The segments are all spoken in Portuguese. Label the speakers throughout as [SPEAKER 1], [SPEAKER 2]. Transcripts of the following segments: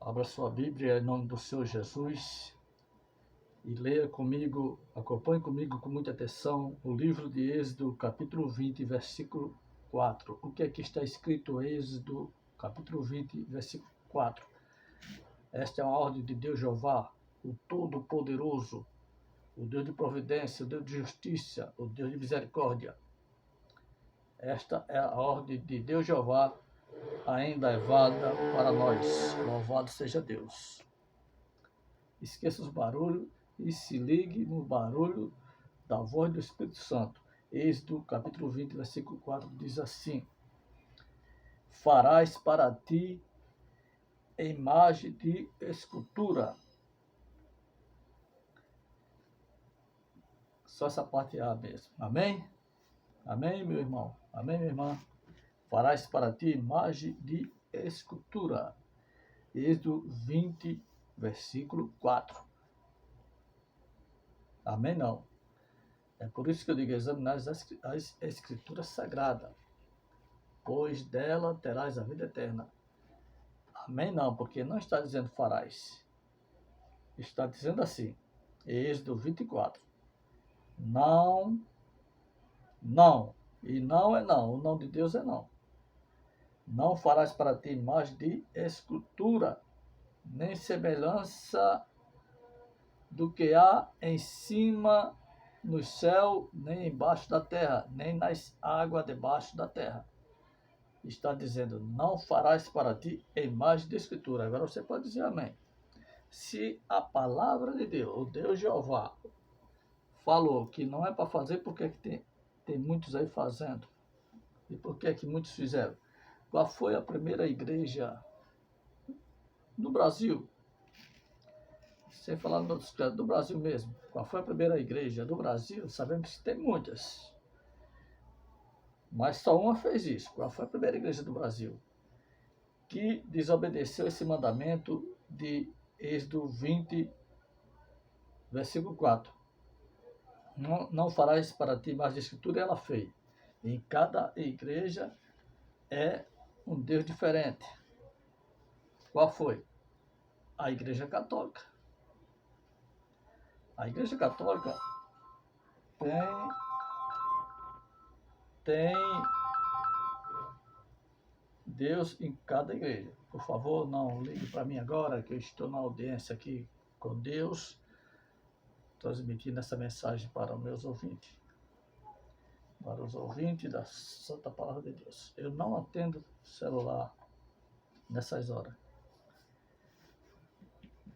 [SPEAKER 1] Abra sua Bíblia em nome do Senhor Jesus e leia comigo, acompanhe comigo com muita atenção o livro de Êxodo, capítulo 20, versículo 4. O que é que está escrito em Êxodo, capítulo 20, versículo 4? Esta é uma ordem de Deus Jeová, o Todo-Poderoso, o Deus de providência, o Deus de justiça, o Deus de misericórdia. Esta é a ordem de Deus Jeová, ainda é válida para nós. Louvado seja Deus. Esqueça os barulhos e se ligue no barulho da voz do Espírito Santo. Êxodo, capítulo 20, versículo 4, diz assim: Farás para ti imagem de escultura. Só essa parte A mesmo. Amém? Amém, meu irmão? Amém, minha irmã? Farás para ti imagem de escultura. Êxodo 20, versículo 4. Amém? Não. É por isso que eu digo, examinar as escrituras sagradas, pois dela terás a vida eterna. Amém? Não, porque não está dizendo farás. Está dizendo assim, Êxodo 24. Não, não. E não é não. O não de Deus é não. Não farás para ti imagem de escultura, nem semelhança do que há em cima no céu, nem embaixo da terra, nem nas águas debaixo da terra. Está dizendo, não farás para ti imagem de escritura. Agora você pode dizer amém. Se a palavra de Deus, o Deus Jeová, falou que não é para fazer, por que tem muitos aí fazendo? E por que muitos fizeram? Qual foi a primeira igreja no Brasil? Sem falar do Brasil mesmo. Qual foi a primeira igreja do Brasil? Sabemos que tem muitas. Mas só uma fez isso. Qual foi a primeira igreja do Brasil? Que desobedeceu esse mandamento de Êxodo 20, versículo 4. Não farás para ti mais de escritura, ela fez. Em cada igreja é um Deus diferente. Qual foi? A Igreja Católica. A Igreja Católica tem Deus em cada igreja. Por favor, não ligue para mim agora, que eu estou na audiência aqui com Deus, transmitindo essa mensagem para os meus ouvintes. Para os ouvintes da Santa Palavra de Deus. Eu não atendo celular nessas horas.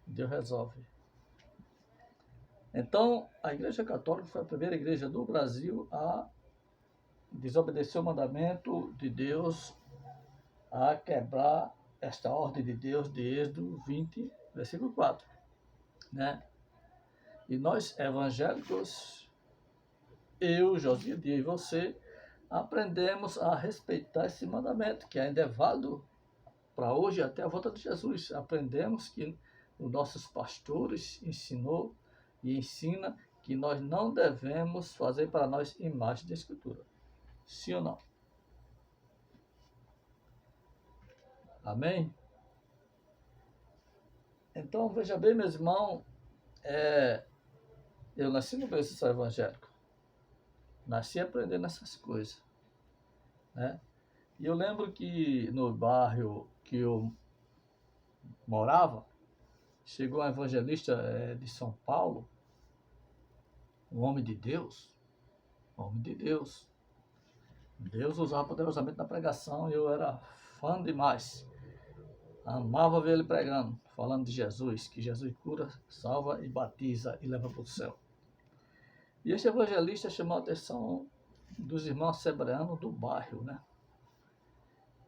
[SPEAKER 1] Deus resolve. Então, a Igreja Católica foi a primeira igreja do Brasil a desobedecer o mandamento de Deus, a quebrar esta ordem de Deus de Êxodo 20, versículo 4. Né? E nós, evangélicos, eu, Josias Dias e você, aprendemos a respeitar esse mandamento, que ainda é válido para hoje até a volta de Jesus. Aprendemos que os nossos pastores ensinou e ensina que nós não devemos fazer para nós imagem de escultura. Sim ou não? Amém? Então, veja bem, meus irmãos, eu nasci no berço evangélico. Nasci aprendendo essas coisas. Né? E eu lembro que no bairro que eu morava, chegou um evangelista de São Paulo, um homem de Deus. Deus usava poderosamente na pregação e eu era fã demais. Amava ver ele pregando, falando de Jesus, que Jesus cura, salva e batiza e leva para o céu. E esse evangelista chamou a atenção dos irmãos sebreanos do bairro, né?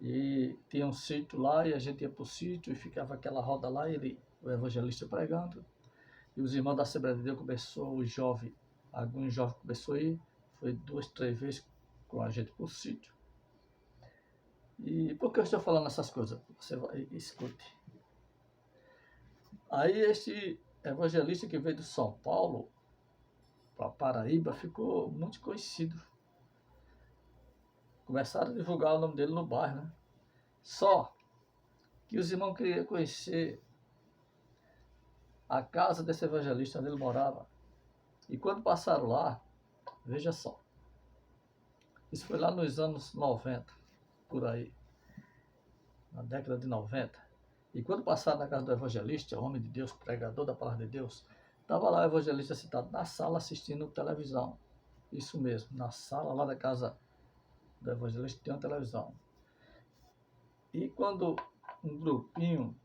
[SPEAKER 1] E tinha um sítio lá e a gente ia para o sítio e ficava aquela roda lá, o evangelista pregando. E os irmãos da Assembleia de Deus alguns jovens começou a ir, foi 2, 3 vezes com a gente para o sítio. E por que eu estou falando essas coisas? Você vai escute. Aí esse evangelista que veio de São Paulo para Paraíba ficou muito conhecido. Começaram a divulgar o nome dele no bairro, né? Só que os irmãos queriam conhecer a casa desse evangelista onde ele morava. E quando passaram lá, veja só, isso foi lá nos anos 90, por aí, na década de 90. E quando passaram na casa do evangelista, homem de Deus, pregador da palavra de Deus, estava lá o evangelista sentado na sala assistindo televisão. Isso mesmo, na sala lá da casa do evangelista tem uma televisão. E quando um grupinho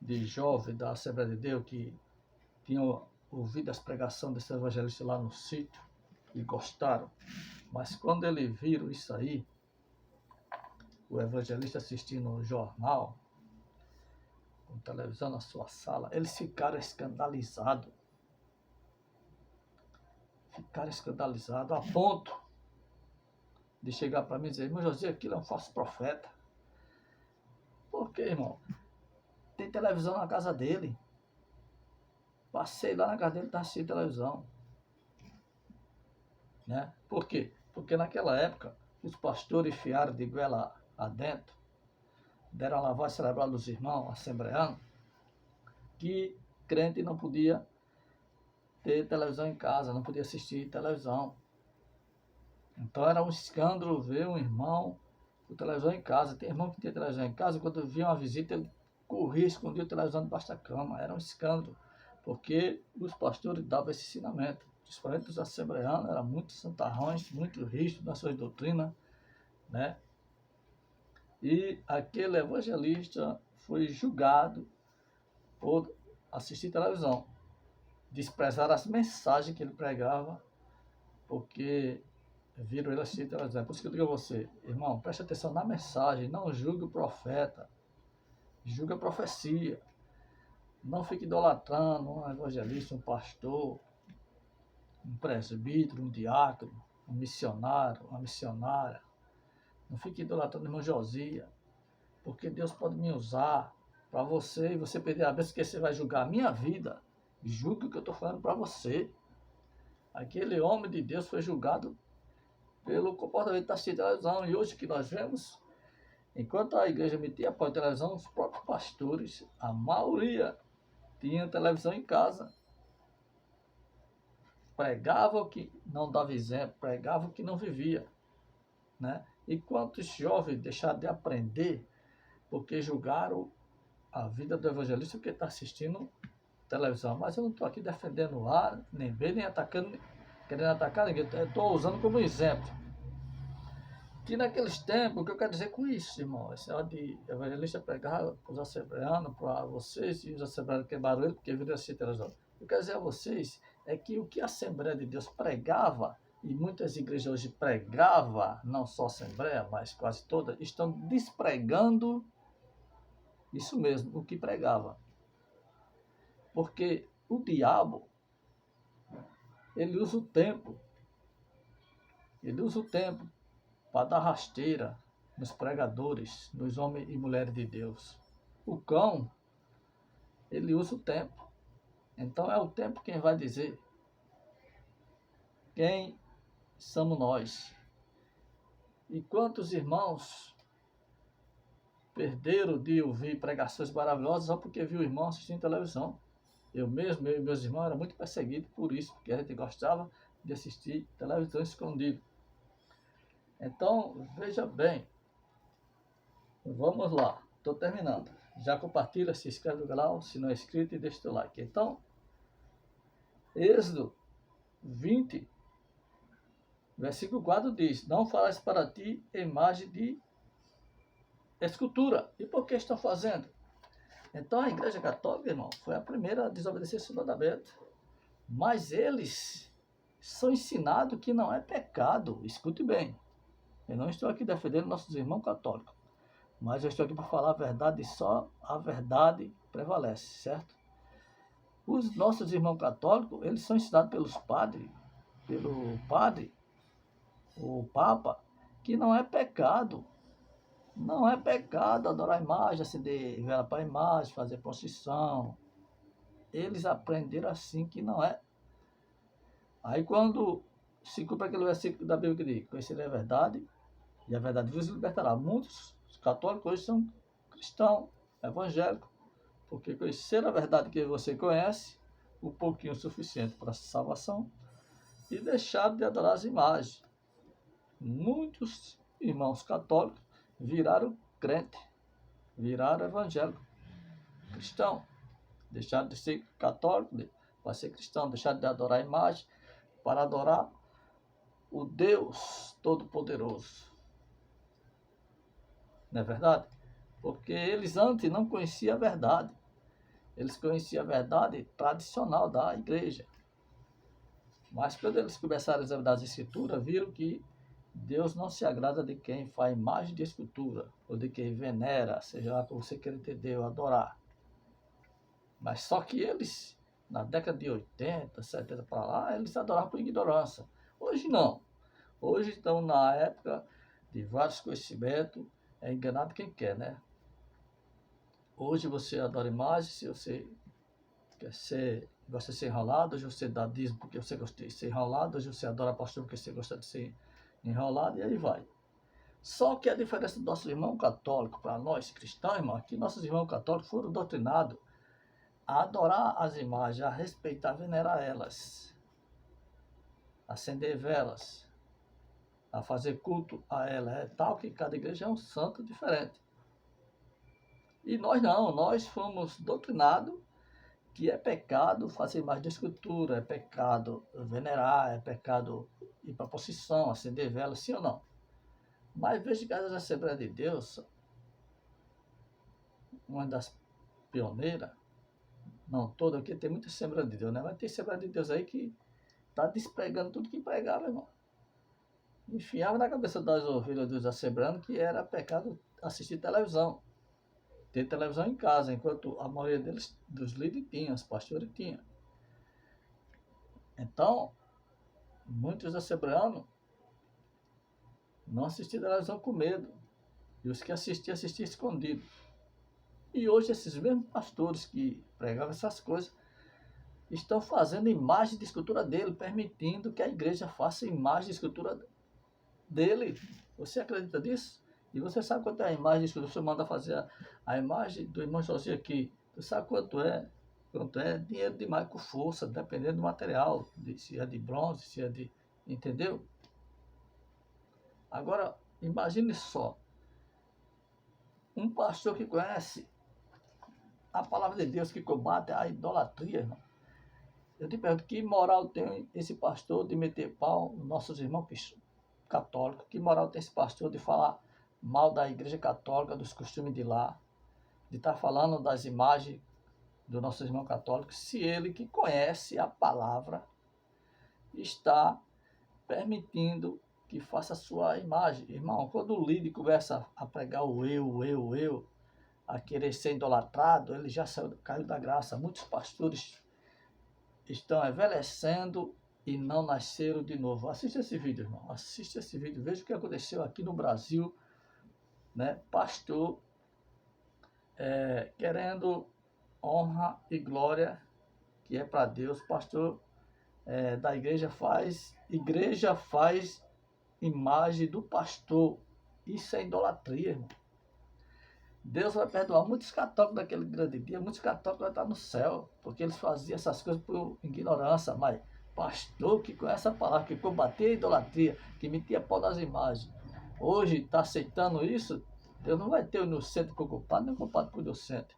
[SPEAKER 1] de jovens da Assembleia de Deus que tinham ouvido as pregações desse evangelista lá no sítio e gostaram, mas quando eles viram isso aí, o evangelista assistindo o jornal, com televisão na sua sala, eles ficaram escandalizados. Ficaram escandalizados a ponto de chegar para mim e dizer: irmão José, aquilo é um falso profeta. Por quê, irmão? Tem televisão na casa dele. Passei lá na casa dele e estava assistindo televisão. Né? Por quê? Porque naquela época os pastores enfiaram de goela adentro, deram a lavagem cerebral dos irmãos assembleanos, que crente não podia ter televisão em casa, não podia assistir televisão. Então era um escândalo ver um irmão com televisão em casa. Tem irmão que tinha televisão em casa, quando via uma visita, ele corria, escondia a televisão debaixo da cama. Era um escândalo, porque os pastores davam esse ensinamento. Principalmente os assembleanos, eram muito santarrões, muito rígidos nas suas doutrinas, né? E aquele evangelista foi julgado por assistir televisão. Desprezaram as mensagens que ele pregava, porque viram ele assistir televisão. Por isso que eu digo a você, irmão, preste atenção na mensagem, não julgue o profeta, julgue a profecia. Não fique idolatrando um evangelista, um pastor, um presbítero, um diácono, um missionário, uma missionária. Não fique idolatrando o irmão Josias, porque Deus pode me usar para você e você perder a bênção, que você vai julgar a minha vida. Julgue o que eu estou falando para você. Aquele homem de Deus foi julgado pelo comportamento da televisão. E hoje que nós vemos, enquanto a igreja emitia apoio à televisão, os próprios pastores, a maioria, tinha televisão em casa. Pregava o que não dava exemplo, pregava o que não vivia. Né? E quantos jovens deixaram de aprender porque julgaram a vida do evangelista porque está assistindo televisão. Mas eu não estou aqui defendendo A, nem B, nem atacando, querendo atacar ninguém. Eu estou usando como exemplo. Que naqueles tempos, o que eu quero dizer com isso, irmão? Esse negócio de evangelista pregar para os assembleanos, para vocês, e os assembleanos queimaram ele porque viram assistir televisão. Eu quero dizer a vocês é que o que a Assembleia de Deus pregava, e muitas igrejas hoje pregavam, não só a Assembleia, mas quase todas, estão despregando isso mesmo, o que pregava. Porque o diabo, ele usa o tempo para dar rasteira nos pregadores, nos homens e mulheres de Deus. O cão, ele usa o tempo. Então é o tempo quem vai dizer quem somos nós. E quantos irmãos perderam de ouvir pregações maravilhosas só porque viu o irmão assistindo televisão. Eu mesmo, eu e meus irmãos, era muito perseguidos por isso, porque a gente gostava de assistir televisão escondido. Então, veja bem, vamos lá, estou terminando. Já compartilha, se inscreve no canal, se não é inscrito, e deixa o like. Então, Êxodo 20, versículo 4 diz: não farás para ti imagem de escultura. E por que estão fazendo? Então a Igreja Católica, irmão, foi a primeira a desobedecer esse mandamento. Mas eles são ensinados que não é pecado. Escute bem. Eu não estou aqui defendendo nossos irmãos católicos. Mas eu estou aqui para falar a verdade e só a verdade prevalece, certo? Os nossos irmãos católicos, eles são ensinados pelo padre, o Papa, que não é pecado. Não é pecado adorar a imagem, acender vela para a imagem, fazer procissão. Eles aprenderam assim que não é. Aí quando se cumpre aquele versículo da Bíblia que diz: conhecerei a verdade, e a verdade vos libertará. Muitos católicos hoje são cristãos, evangélicos, Porque conhecer a verdade que você conhece, o pouquinho suficiente para a salvação, e deixar de adorar as imagens. Muitos irmãos católicos viraram crente, viraram evangélico, cristão. Deixaram de ser católico para ser cristão, deixaram de adorar a imagem para adorar o Deus Todo-Poderoso. Não é verdade? Porque eles antes não conheciam a verdade. Eles conheciam a verdade tradicional da igreja. Mas quando eles começaram a examinar as escrituras, viram que Deus não se agrada de quem faz imagem de escultura, ou de quem venera, seja lá como você queira entender ou adorar. Mas só que eles, na década de 80, 70 para lá, eles adoravam por ignorância. Hoje não. Hoje estão na época de vários conhecimentos, é enganado quem quer, né? Hoje você adora imagem, se você gosta de ser enrolado, hoje você dá dízimo porque você gosta de ser enrolado, hoje você adora pastor porque você gosta de ser enrolado, e aí vai. Só que a diferença do nosso irmão católico para nós cristãos, irmão, é que nossos irmãos católicos foram doutrinados a adorar as imagens, a respeitar, a venerar elas, a acender velas, a fazer culto a ela. É tal que cada igreja é um santo diferente. E nós não, nós fomos doutrinados que é pecado fazer imagem de escultura, é pecado venerar, é pecado ir para a procissão, acender velas, sim ou não? Mas veja que as Assembleias de Deus, uma das pioneiras, não toda, porque tem muita Assembleia de Deus, né? Mas tem Assembleia de Deus aí que está despregando tudo que pregava, irmão. Enfiava na cabeça das ovelhas dos assembleanos que era pecado assistir televisão. Ter televisão em casa, enquanto a maioria deles, dos líderes tinha, os pastores tinham. Então, muitos assembleanos não assistiam televisão com medo. E os que assistiam escondido. E hoje esses mesmos pastores que pregavam essas coisas estão fazendo imagem de escultura dele, permitindo que a igreja faça imagem de escultura dele. Você acredita nisso? E você sabe quanto é a imagem de escultura? Você manda fazer a imagem do irmão José aqui. Você sabe quanto é? Quanto é dinheiro demais com força, dependendo do material, se é de bronze, se é de... Entendeu? Agora, imagine só. Um pastor que conhece a palavra de Deus, que combate a idolatria, irmão. Eu te pergunto, que moral tem esse pastor de meter pau nos nossos irmãos católicos? Que moral tem esse pastor de falar mal da igreja católica, dos costumes de lá, de estar falando das imagens do nosso irmão católico, se ele que conhece a palavra está permitindo que faça a sua imagem? Irmão, quando o líder começa a pregar o eu, a querer ser idolatrado, ele já caiu da graça. Muitos pastores estão envelhecendo e não nasceram de novo. Assista esse vídeo, irmão. Assista esse vídeo. Veja o que aconteceu aqui no Brasil, né? Pastor querendo honra e glória que é para Deus. Pastor da igreja faz imagem do pastor. Isso é idolatria, irmão. Deus vai perdoar muitos católicos daquele grande dia, muitos católicos vão estar no céu, porque eles faziam essas coisas por ignorância, mas pastor que conhece a palavra, que combatia a idolatria, que metia pau nas imagens, hoje está aceitando isso, Deus não vai ter o inocente por culpado, nem o culpado por inocente.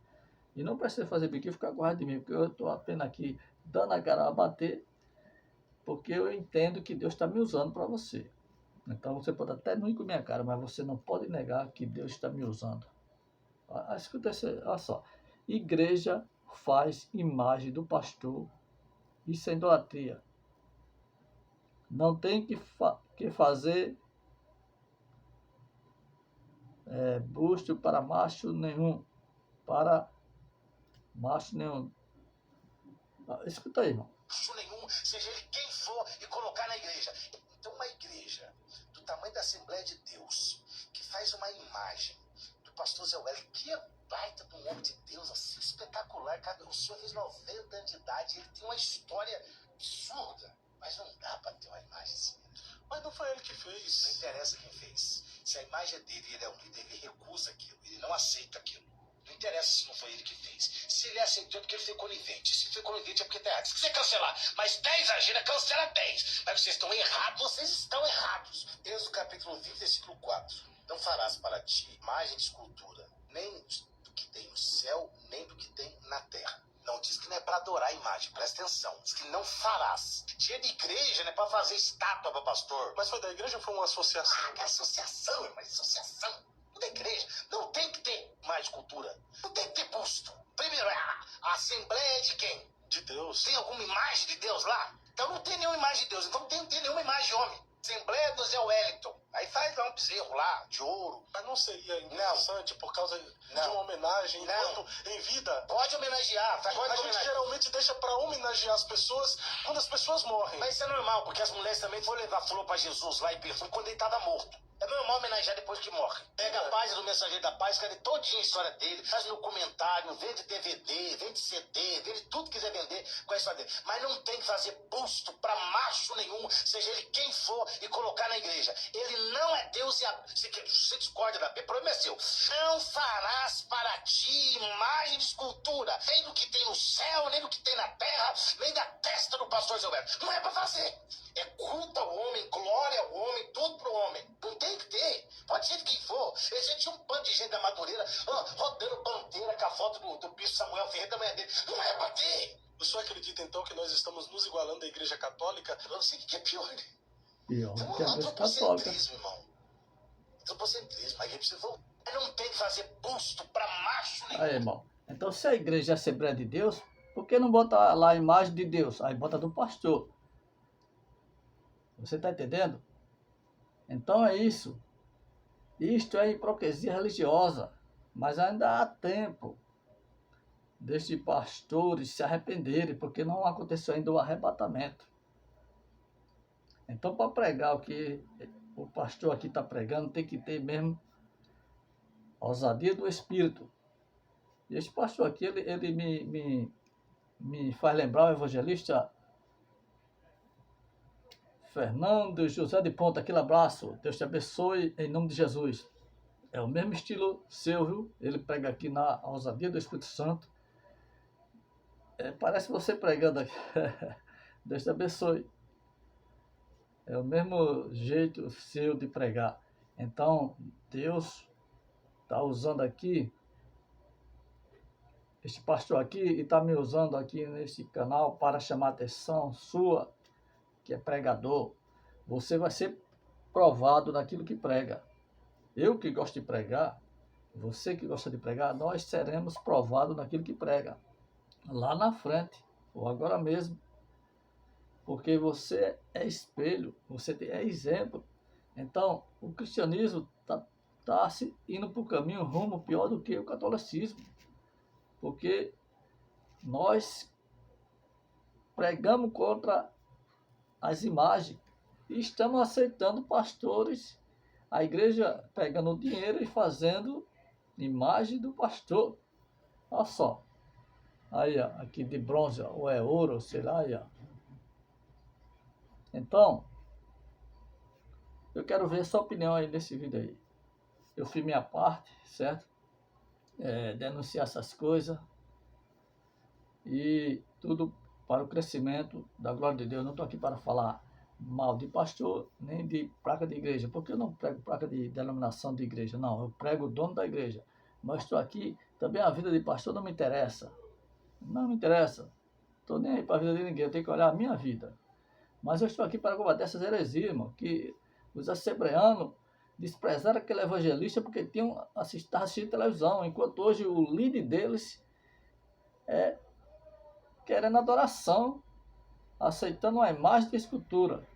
[SPEAKER 1] E não precisa fazer biquinho e ficar com raiva de mim, porque eu estou apenas aqui dando a cara a bater, porque eu entendo que Deus está me usando para você. Então você pode até não ir com a minha cara, mas você não pode negar que Deus está me usando. Escuta, olha só. Igreja faz imagem do pastor. Isso é idolatria. Não tem que fazer busto para macho nenhum. Para macho nenhum. Escuta aí, irmão.
[SPEAKER 2] Busto nenhum, seja ele quem for, e colocar na igreja. Então uma igreja do tamanho da Assembleia de Deus, que faz uma imagem do pastor Zé Wellington, que é baita de um homem de Deus, assim, espetacular. O senhor fez 90 anos de idade, ele tem uma história absurda, mas não dá para ter uma imagem assim. Mas não foi ele que fez. Não interessa quem fez. Se a imagem é dele, ele é um líder, ele recusa aquilo, ele não aceita aquilo. Não interessa se não foi ele que fez. Se ele aceitou é porque ele foi conivente. Se foi conivente é porque tá errado. Se quiser cancelar, mas 10 agindo, cancela 10. Mas vocês estão errados, vocês estão errados. Êxodo capítulo 20, versículo 4. Não farás para ti imagem de escultura, nem do que tem no céu, nem do que tem na terra. Não diz que não é para adorar a imagem, presta atenção. Diz que não farás. Dia de igreja não é para fazer estátua para pastor.
[SPEAKER 3] Mas foi da igreja ou foi uma associação?
[SPEAKER 2] Ah, que associação, irmão, associação. Da igreja. Não tem que ter mais cultura. Não tem que ter busto. Primeiro, a assembleia é de quem?
[SPEAKER 3] De Deus.
[SPEAKER 2] Tem alguma imagem de Deus lá? Então não tem nenhuma imagem de Deus. Então não tem nenhuma imagem de homem. Assembleia do Zé Wellington. Aí faz lá um bezerro lá, de ouro.
[SPEAKER 3] Mas não seria interessante por causa de uma homenagem enquanto em vida?
[SPEAKER 2] Pode homenagear. Tá? Pode
[SPEAKER 3] A gente geralmente deixa pra homenagear as pessoas quando as pessoas morrem.
[SPEAKER 2] Mas isso é normal, porque as mulheres também foram levar flor pra Jesus lá e perfume quando ele tava morto. É normal homenagear depois que morre. Pega a página do Mensageiro da Paz, cadê todinha a história dele, faz no comentário, vende DVD, vende CD, vende tudo que quiser vender com a história dele. Mas não tem que fazer busto pra macho nenhum, seja ele quem for, e colocar na igreja. Ele não é Deus e você discorda da Bíblia, o problema é seu. Não farás para ti imagem de escultura, nem do que tem no céu, nem do que tem na terra, nem da testa do pastor Zé Wellington. Não é pra fazer. É culto ao homem, glória ao homem, tudo pro homem. Não tem que ter. Pode ser de quem for. Esse tinha um bando de gente da Madureira rodando bandeira com a foto do bispo Samuel Ferreira da manhã dele. Não é pra ter.
[SPEAKER 3] O senhor acredita então que nós estamos nos igualando à igreja católica?
[SPEAKER 2] Eu não sei o que é pior, né?
[SPEAKER 1] Pior que a igreja católica.
[SPEAKER 2] Antropocentrismo, irmão. Antropocentrismo. A igreja precisa voltar. Não tem que fazer busto pra macho nenhum.
[SPEAKER 1] Aí, irmão. Então, se a igreja é Assembleia de Deus, por que não bota lá a imagem de Deus? Aí bota do pastor. Você está entendendo? Então é isso. Isto é hipocrisia religiosa. Mas ainda há tempo destes pastores se arrependerem, porque não aconteceu ainda o arrebatamento. Então, para pregar o que o pastor aqui está pregando, tem que ter mesmo ousadia do Espírito. E esse pastor aqui, ele me faz lembrar o evangelista Fernando José de Ponta. Aquele abraço. Deus te abençoe em nome de Jesus. É o mesmo estilo seu, viu? Ele prega aqui na ousadia do Espírito Santo. Parece você pregando aqui. Deus te abençoe. É o mesmo jeito seu de pregar. Então, Deus está usando aqui, este pastor aqui, e está me usando aqui nesse canal para chamar a atenção sua, que é pregador. Você vai ser provado naquilo que prega. Eu que gosto de pregar, você que gosta de pregar, nós seremos provados naquilo que prega. Lá na frente, ou agora mesmo. Porque você é espelho, você é exemplo. Então, o cristianismo está indo para o caminho rumo pior do que o catolicismo. Porque nós pregamos contra as imagens e estamos aceitando pastores, a igreja pegando dinheiro e fazendo imagem do pastor. Olha só. Aí, ó, aqui de bronze, ó, ou é ouro, sei lá, aí, ó. Então, eu quero ver sua opinião aí nesse vídeo aí. Eu fiz minha parte, certo? Denunciar essas coisas. E tudo para o crescimento da glória de Deus. Não estou aqui para falar mal de pastor, nem de placa de igreja. Porque eu não prego placa de denominação de igreja. Não, eu prego o dono da igreja. Mas estou aqui, também a vida de pastor não me interessa. Não me interessa. Estou nem aí para a vida de ninguém. Eu tenho que olhar a minha vida. Mas eu estou aqui para combater essas heresias, irmão, que os assembleanos desprezaram aquele evangelista porque tinham assistido televisão, enquanto hoje o líder deles é querendo adoração, aceitando uma imagem de escultura.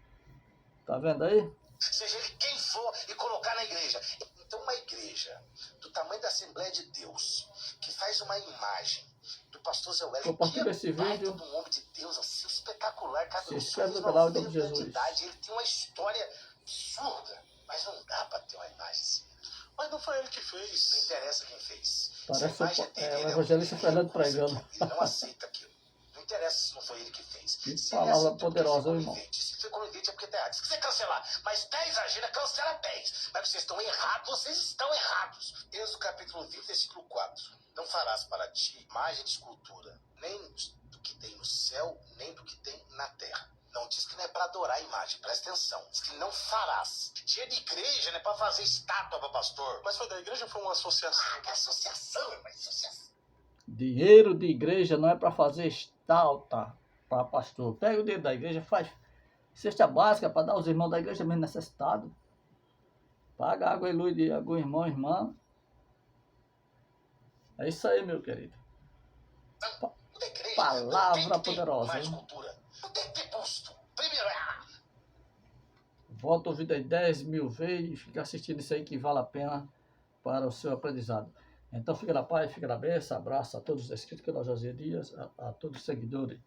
[SPEAKER 1] Tá vendo aí?
[SPEAKER 2] Seja ele quem for e colocar na igreja. Então uma igreja do tamanho da Assembleia de Deus, que faz uma imagem do pastor Zé Wellington,
[SPEAKER 1] compartilha esse vídeo.
[SPEAKER 2] Um homem de Deus assim, espetacular, cara.
[SPEAKER 1] Se inscreve no canal em nome de Jesus.
[SPEAKER 2] Ele tem uma história absurda, mas não dá para ter uma imagem assim.
[SPEAKER 3] Mas não foi ele que fez.
[SPEAKER 2] Não interessa quem fez.
[SPEAKER 1] Parece o evangelista Fernando pregando.
[SPEAKER 2] Ele não aceita aquilo. Não interessa se não foi ele que fez.
[SPEAKER 1] Que
[SPEAKER 2] Se
[SPEAKER 1] palavra
[SPEAKER 2] ele aceitou
[SPEAKER 1] poderosa,
[SPEAKER 2] porque
[SPEAKER 1] irmão.
[SPEAKER 2] foi conivente. Se foi conivente é porque tá errado. Se quiser cancelar, mas 10 agindo, cancela 10. Mas vocês estão errados, vocês estão errados. Êxodo capítulo 20, versículo 4. Não farás para ti imagem de escultura, nem do que tem no céu, nem do que tem na terra. Não diz que não é para adorar a imagem, presta atenção. Diz que não farás. Dia de igreja não é para fazer estátua para pastor.
[SPEAKER 3] Mas foi da igreja ou foi uma associação?
[SPEAKER 2] Ah, que associação, é uma associação.
[SPEAKER 1] Dinheiro de igreja não é para fazer estalta para pastor. Pega o dinheiro da igreja, faz cesta básica para dar aos irmãos da igreja mesmo necessitados. Paga água e luz de algum irmão, irmã. É isso aí, meu querido.
[SPEAKER 2] Não da igreja.
[SPEAKER 1] Palavra
[SPEAKER 2] não tem que ter
[SPEAKER 1] poderosa,
[SPEAKER 2] mais
[SPEAKER 1] hein?
[SPEAKER 2] cultura. Não tem que ter busto. Primeiro
[SPEAKER 1] Volta o vídeo aí 10 mil vezes e fica assistindo isso aí que vale a pena para o seu aprendizado. Então fica na paz, fica na bênção, abraço a todos os inscritos do canal Josias Dias, a todos os seguidores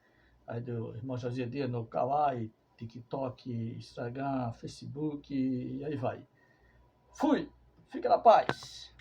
[SPEAKER 1] aí do irmão Josias Dias no Kawaii, TikTok, Instagram, Facebook e aí vai. Fui, fica na paz.